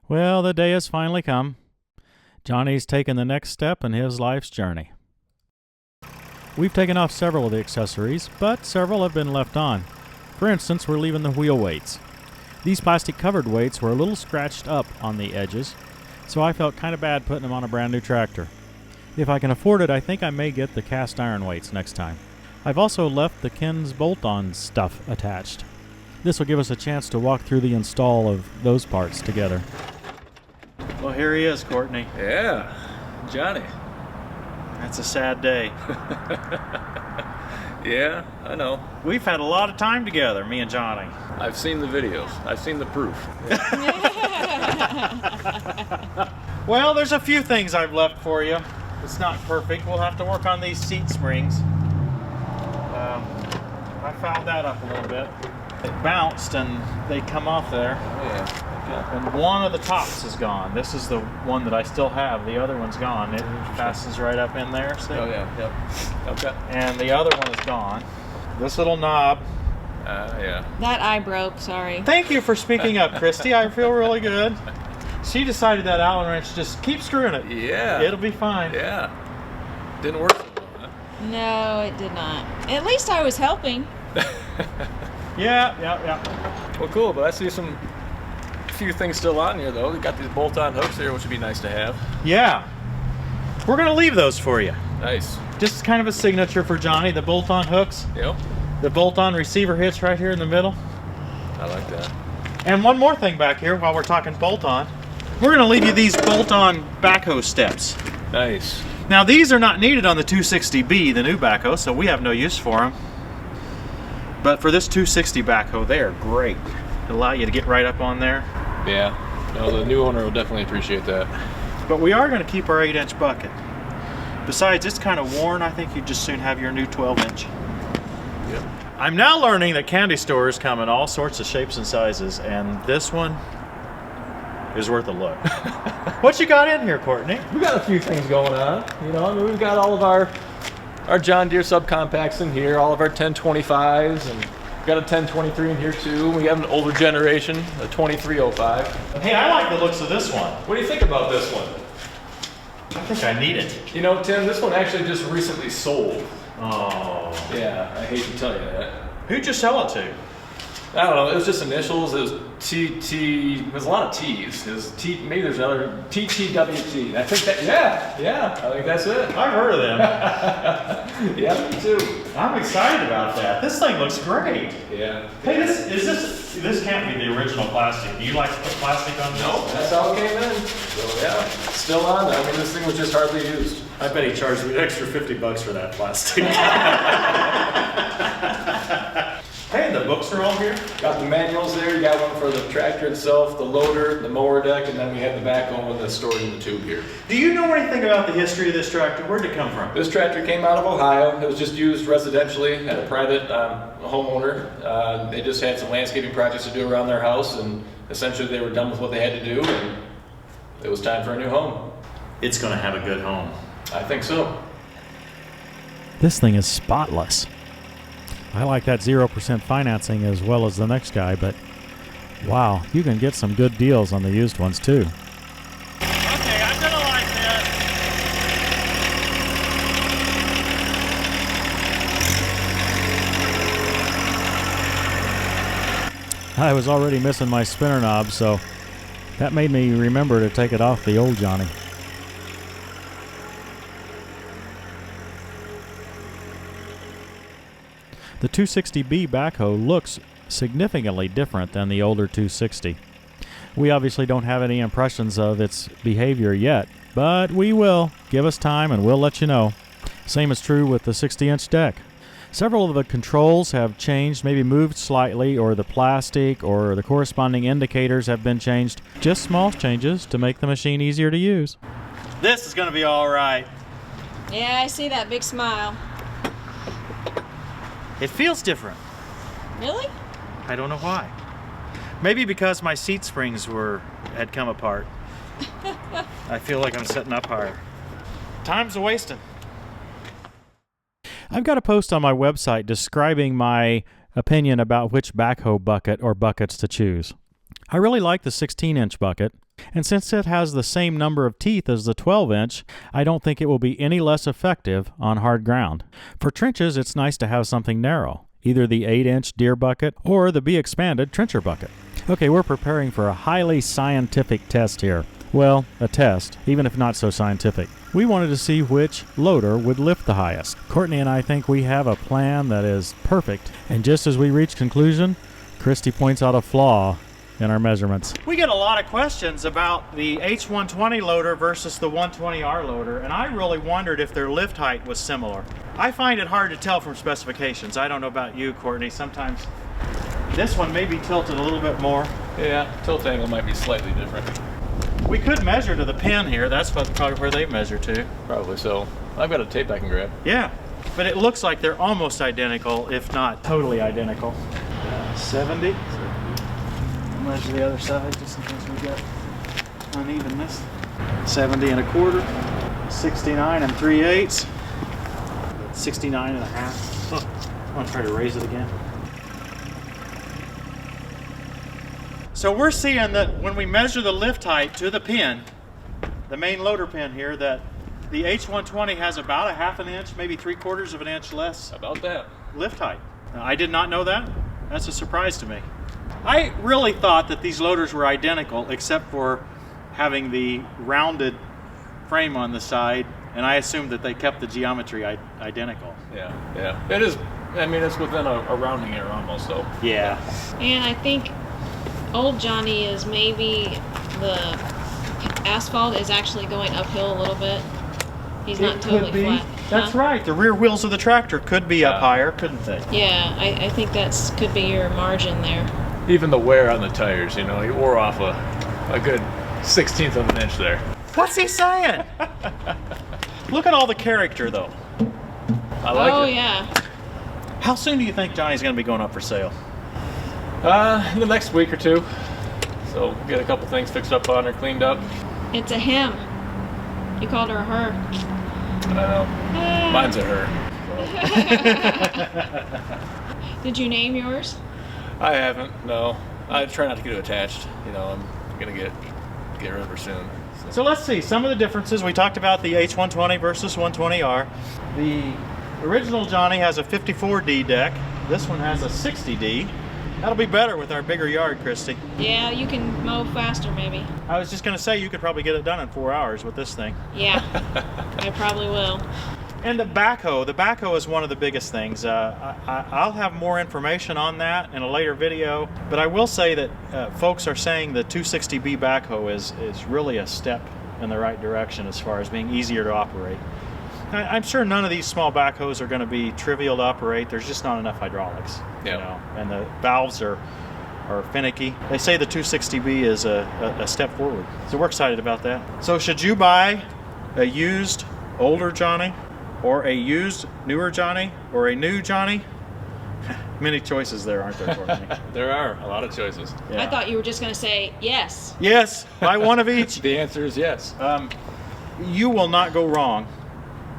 Well, the day has finally come. Johnny's taken the next step in his life's journey. We've taken off several of the accessories, but several have been left on. For instance, we're leaving the wheel weights. These plastic-covered weights were a little scratched up on the edges, so I felt kind of bad putting them on a brand new tractor. If I can afford it, I think I may get the cast iron weights next time. I've also left the Ken's bolt-on stuff attached. This will give us a chance to walk through the install of those parts together. Well, here he is, Courtney. Yeah, Johnny. That's a sad day. Yeah, I know. We've had a lot of time together, me and Johnny. I've seen the videos. I've seen the proof. Well, there's a few things I've left for you. It's not perfect. We'll have to work on these seat springs. I fouled that up a little bit. It bounced and they come off there. Oh, yeah. And one of the tops is gone. This is the one that I still have. The other one's gone. It fastens right up in there. See? Oh, yeah. Yep. Okay. And the other one is gone. This little knob. Yeah. That eye broke, sorry. Thank you for speaking up, Christy. I feel really good. She decided that Allen wrench, just keep screwing it. Yeah. It'll be fine. Yeah. Didn't work so well, huh? No, it did not. At least I was helping. Yeah. Well, cool, but I see a few things still on here, though. We got these bolt-on hooks here, which would be nice to have. Yeah. We're going to leave those for you. Nice. Just kind of a signature for Johnny, the bolt-on hooks. Yep. The bolt-on receiver hitch right here in the middle. I like that. And one more thing back here while we're talking bolt-on. We're going to leave you these bolt-on backhoe steps. Nice. Now these are not needed on the 260B, the new backhoe, so we have no use for them. But for this 260 backhoe, they are great. It'll allow you to get right up on there. Yeah. No, the new owner will definitely appreciate that. But we are going to keep our 8-inch bucket. Besides, it's kind of worn. I think you'd just soon have your new 12-inch. Yep. I'm now learning that candy stores come in all sorts of shapes and sizes, and this one is worth a look. What you got in here, Courtney? We got a few things going on. You know, I mean, we've got all of our John Deere subcompacts in here, all of our 1025s, and we've got a 1023 in here too. We have an older generation, a 2305. Hey, I like the looks of this one. What do you think about this one? I think I need it. You know, Tim, this one actually just recently sold. Oh. Yeah, I hate to tell you that. Who'd you sell it to? I don't know, it was just initials. It was TT, there's a lot of T's. It was T, maybe there's another TTWT. I think that, yeah, I think that's it. I've heard of them. Yeah, me too. I'm excited about that. This thing looks great. Yeah. Hey, this can't be the original plastic. Do you like to put plastic on this? No, that's how it came in. So yeah, it's still on there. I mean, this thing was just hardly used. I bet he charged me an extra $50 for that plastic. Hey, the books are all here? Got the manuals there. You got one for the tractor itself, the loader, the mower deck, and then we have the backhoe with the storage in the tube here. Do you know anything about the history of this tractor? Where'd it come from? This tractor came out of Ohio. It was just used residentially at a private homeowner. They just had some landscaping projects to do around their house, and essentially they were done with what they had to do, and it was time for a new home. It's going to have a good home. I think so. This thing is spotless. I like that 0% financing as well as the next guy, but wow, you can get some good deals on the used ones too. Okay, I'm gonna like this. I was already missing my spinner knob, so that made me remember to take it off the old Johnny. The 260B backhoe looks significantly different than the older 260. We obviously don't have any impressions of its behavior yet, but we will. Give us time and we'll let you know. Same is true with the 60-inch deck. Several of the controls have changed, maybe moved slightly, or the plastic or the corresponding indicators have been changed. Just small changes to make the machine easier to use. This is going to be all right. Yeah, I see that big smile. It feels different. Really? I don't know why. Maybe because my seat springs had come apart. I feel like I'm sitting up higher. Time's a-wasting. I've got a post on my website describing my opinion about which backhoe bucket or buckets to choose. I really like the 16-inch bucket, and since it has the same number of teeth as the 12-inch, I don't think it will be any less effective on hard ground. For trenches, it's nice to have something narrow, either the 8-inch Deere bucket or the B-expanded trencher bucket. Okay, we're preparing for a highly scientific test here. Well, a test, even if not so scientific. We wanted to see which loader would lift the highest. Courtney and I think we have a plan that is perfect, and just as we reach conclusion, Christy points out a flaw in our measurements. We get a lot of questions about the H120 loader versus the 120R loader, and I really wondered if their lift height was similar. I find it hard to tell from specifications. I don't know about you, Courtney. Sometimes this one may be tilted a little bit more. Yeah, tilt angle might be slightly different. We could measure to the pin here. That's probably where they measure to. Probably so. I've got a tape I can grab. Yeah, but it looks like they're almost identical, if not totally identical. 70. Measure the other side just in case we get unevenness. 70 1/4, 69 3/8, 69 1/2. I'm gonna try to raise it again. So we're seeing that when we measure the lift height to the pin, the main loader pin here, that the H120 has about 1/2 inch, maybe 3/4 of an inch less About that. lift height. Now, I did not know that. That's a surprise to me. I really thought that these loaders were identical except for having the rounded frame on the side, and I assumed that they kept the geometry identical. Yeah. It is, I mean, it's within a rounding error almost, though. Yeah. And I think old Johnny is maybe the asphalt is actually going uphill a little bit. He's not totally flat. That's right. The rear wheels of the tractor could be up higher, couldn't they? Yeah, I think that's could be your margin there. Even the wear on the tires, you know, he wore off a good 1/16 of an inch there. What's he saying? Look at all the character, though. I like it. Oh, yeah. How soon do you think Johnny's going to be going up for sale? In the next week or two. So get a couple things fixed up on her, cleaned up. It's a him. You called her a her. I know. Mine's a her. Did you name yours? I haven't, no. I try not to get it attached. You know, I'm gonna get rid of her soon. So let's see some of the differences. We talked about the H120 versus 120R. The original Johnny has a 54D deck. This one has a 60D. That'll be better with our bigger yard, Christy. Yeah, you can mow faster maybe. I was just going to say you could probably get it done in 4 hours with this thing. Yeah, I probably will. And the backhoe is one of the biggest things. I'll have more information on that in a later video, but I will say that folks are saying the 260B backhoe is really a step in the right direction as far as being easier to operate. I'm sure none of these small backhoes are going to be trivial to operate. There's just not enough hydraulics, you know, and the valves are finicky. They say the 260B is a step forward, so we're excited about that. So should you buy a used older Johnny, or a used newer Johnny, or a new Johnny? Many choices there, aren't there, Courtney? There are a lot of choices. Yeah. I thought you were just going to say yes. Yes, buy one of each. The answer is yes. You will not go wrong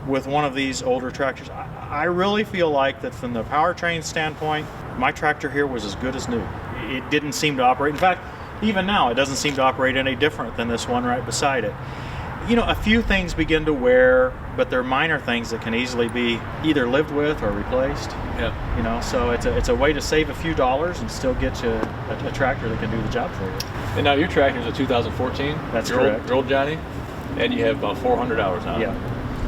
with one of these older tractors. I really feel like that from the powertrain standpoint, my tractor here was as good as new. It didn't seem to operate. In fact, even now, it doesn't seem to operate any different than this one right beside it. You know, a few things begin to wear, but they're minor things that can easily be either lived with or replaced. Yeah. You know, so it's a way to save a few dollars and still get you a tractor that can do the job for you. And now your tractor's a 2014. That's your correct. Your old Johnny, and you have about 400 hours on it. Yeah.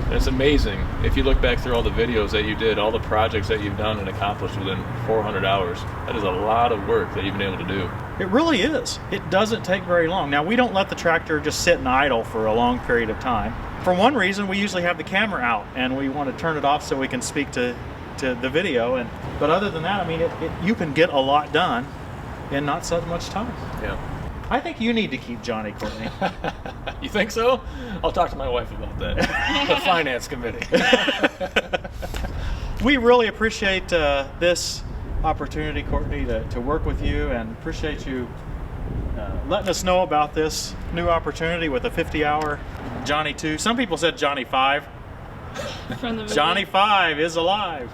And it's amazing if you look back through all the videos that you did, all the projects that you've done and accomplished within 400 hours. That is a lot of work that you've been able to do. It really is. It doesn't take very long. Now, we don't let the tractor just sit and idle for a long period of time. For one reason, we usually have the camera out, and we want to turn it off so we can speak to the video. But other than that, I mean, you can get a lot done in not so much time. Yeah. I think you need to keep Johnny, Courtney. You think so? I'll talk to my wife about that. The finance committee. We really appreciate this opportunity, Courtney, to work with you, and appreciate you letting us know about this new opportunity with a 50-hour Johnny 2. Some people said Johnny 5. From the movie. Johnny 5 is alive.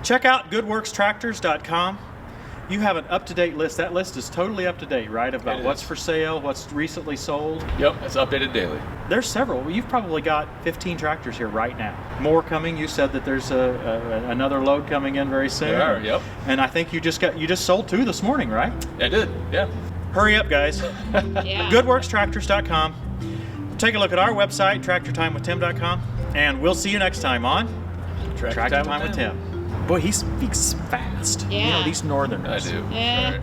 Check out goodworkstractors.com. You have an up-to-date list. That list is totally up-to-date, right? About what's for sale, what's recently sold. Yep, it's updated daily. There's several. You've probably got 15 tractors here right now. More coming. You said that there's another load coming in very soon. There are, yep. And I think you just sold 2 this morning, right? I did, yeah. Hurry up, guys. Yeah. GoodWorksTractors.com. Take a look at our website, TractorTimeWithTim.com, and we'll see you next time on Tractor Time with Tim. Boy, he speaks fast. Yeah. You know, these northerners. I do. Yeah. Sorry.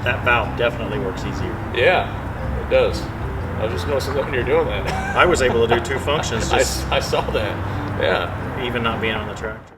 That valve definitely works easier. Yeah, it does. I was just noticing that when you're doing that. I was able to do 2 functions. I saw that. Yeah. Even not being on the tractor.